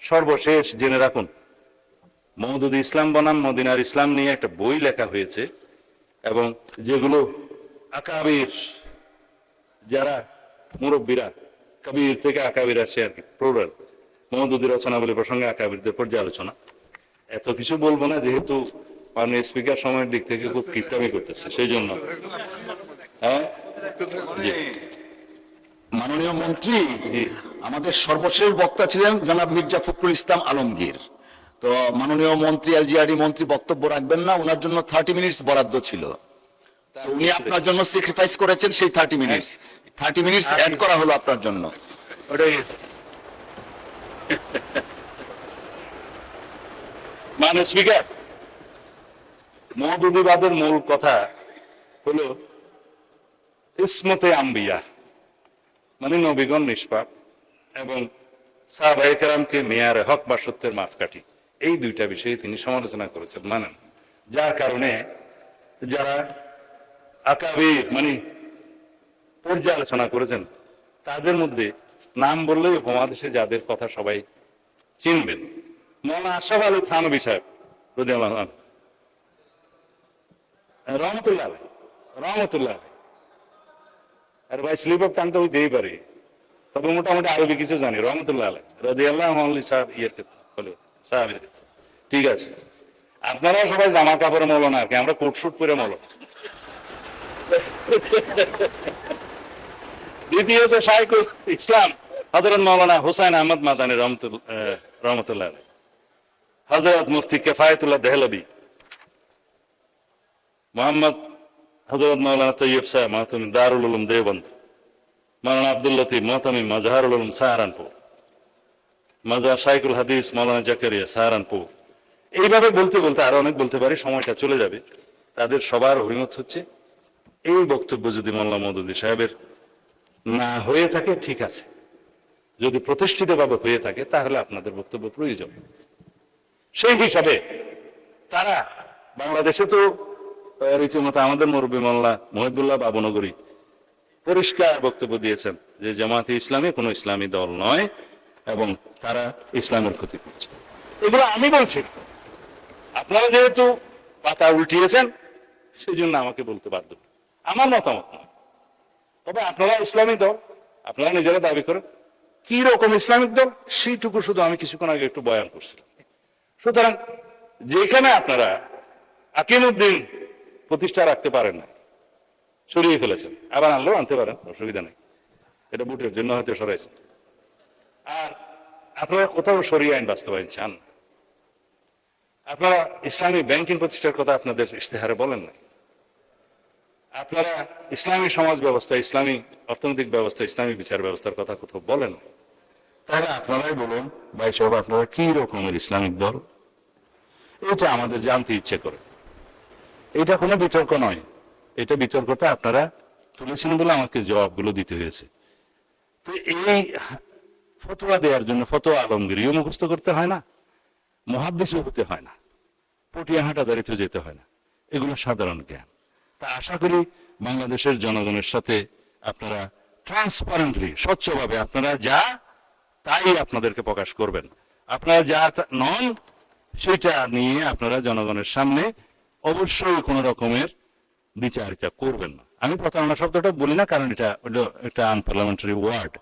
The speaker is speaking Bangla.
সর্বশেষ জেনে রাখুন, মওদুদ ইসলাম বনাম মদিনার ইসলাম নিয়ে একটা বই লেখা হয়েছে, এবং যেগুলো আকাবির যারা মুরব্বীরা, কবির থেকে আকাবির আসে আর কি, প্লুরাল, মওদুদি রচনাবলী প্রসঙ্গে আকাবিরদের পর্যালোচনা। এত কিছু বলবো না, যেহেতু মাননীয় স্পিকার সময়ের দিক থেকে খুব কিপটামি করতেছে, সেই জন্য। হ্যাঁ, মাননীয় মন্ত্রী, জি, আমাদের সর্বশেষ বক্তা ছিলেন জনাব মির্জা ফখরুল ইসলাম আলমগীর। তো মাননীয় মন্ত্রী, এলজিআরডি মন্ত্রী বক্তব্য রাখবেন না, ওনার জন্য 30 মিনিটস বরাদ্দ ছিল। উনি আপনার জন্য স্যাক্রিফাইস করেছেন সেই 30 মিনিটস। 30 মিনিটস অ্যাড করা হলো আপনার জন্য। ওটাই মাননীয় স্পিকার, মওদুদিবাদের মূল কথা হলো ইসমতে আম্বিয়া, মানে নবীগণ নিষ্পাপ, এবং সাহাবায়ে কেরামকে মেয়ারে হক বা সত্যের মাপকাঠি, এই দুইটা বিষয়ে তিনি সমালোচনা করেছেন, মানেন। যার কারণে যারা আকাবির মানে পর্যালোচনা করেছেন, তাদের মধ্যে নাম বললেই উপমহাদেশে যাদের কথা সবাই চিনবেন, মৌলানা আশরাফ আলী থানভী সাহেব রাদিয়াল্লাহু আনহু, রহমতুল্লাহ আলাইহি, রহমতুল্লাহ আলাইহি। আর ভাই স্লিপ অফ টাং তো হইতেই পারে, তবে মোটামুটি আরবি কিছু জানি। রহমতুল্লাহ আলাইহি রাদিয়াল্লাহু আনহু সাহেব ইয়ের ক্ষেত্রে হলো সাহাবীর ক্ষেত্রে, ঠিক আছে। আপনারাও সবাই জামা কাপড়ে মৌলানা আর কি, আমরা কোট শুট পরে মৌলানা। দ্বিতীয় হচ্ছে শাইখুল ইসলাম হযরত মাওলানা হুসাইন আহমদ মাদানী রহমতুল্লাহ আলাইহি, হযরত মুফতি কিফায়াতুল্লাহ দেহলভী, মোহাম্মদ হযরত মাওলানা তৈয়ব সাহেব মাহতুম দারুল উলুম দেওবন্দ, মাওলানা আব্দুল লতিফ মোহতামিম মাজহারুল উলুম সাহারানপুর, মাজার শাইখুল হাদিস মাওলানা জাকারিয়া সাহারানপুর। এইভাবে বলতে বলতে আরো অনেক বলতে পারি, সময়টা চলে যাবে। তাদের সবার অভিমত হচ্ছে এই বক্তব্য যদি মোল্লা মওদুদী সাহেবের না হয়ে থাকে ঠিক আছে, যদি প্রতিষ্ঠিতভাবে হয়ে থাকে তাহলে আপনাদের বক্তব্য প্রয়োজন। সেই হিসাবে তারা বাংলাদেশে তো রীতিমতো আমাদের মুরব্বী মোল্লা মহিবুল্লাহ বাবুনগরী পরিষ্কার বক্তব্য দিয়েছেন যে জামাতে ইসলামী কোনো ইসলামী দল নয় এবং তারা ইসলামের ক্ষতি করছে। এগুলো আমি বলছি, আপনারা যেহেতু পাতা উল্টিয়েছেন সেই জন্য আমাকে বলতে বাধ্য, আমার মতামত নয়। তবে আপনারা ইসলামী দল, আপনারা নিজেরা দাবি করেন, কি রকম ইসলামিক দল সেইটুকু শুধু আমি কিছুক্ষণ আগে একটু বয়ান করছিলাম। সুতরাং যেখানে আপনারা আকিমউদ্দিন প্রতিষ্ঠা রাখতে পারেন না, সরিয়ে ফেলেছেন, আবার আনলেও আনতে পারেন, অসুবিধা নেই, এটা ভোটের জন্য হয়তো সরাইছেন। আর আপনারা কোথাও সরিয়ে আইন বাস্তবায়ন চান না। আপনারা ইসলামী ব্যাংকিং প্রতিষ্ঠার কথা আপনাদের ইশতেহারে বলেন না। আপনারা ইসলামী সমাজ ব্যবস্থা, ইসলামী অর্থনৈতিক ব্যবস্থা, ইসলামী বিচার ব্যবস্থার কথা কোথাও বলেন না। তাহলে আপনারাই বলুন ভাই সাহেব, আপনারা কি রকমের ইসলামিক দল? এটা আমাদের জানতে ইচ্ছে করে। এটা কোনো বিতর্ক নয়, এটা বিতর্কটা আপনারা তুলেছেন বলে আমাকে জবাবগুলো দিতে হয়েছে। তো এই ফতোয়া দেওয়ার জন্য ফতোয়া আলমগীরিও মুখস্থ করতে হয় না, মুহাদ্দিসও হতে হয় না, পটিয়া হাটাজারিতে যেতে হয় না, এগুলো সাধারণ জ্ঞান। তা আশা করি বাংলাদেশের জনগণের সাথে আপনারা ট্রান্সপারেন্টলি, স্বচ্ছভাবে আপনারা যা তাই আপনাদেরকে প্রকাশ করবেন। আপনারা যা নন সেটা নিয়ে আপনারা জনগণের সামনে অবশ্যই কোনো রকমের বিচারিতা করবেন না। আমি প্রতারণা শব্দটা বলি না, কারণ এটা একটা আনপার্লামেন্টারি ওয়ার্ড।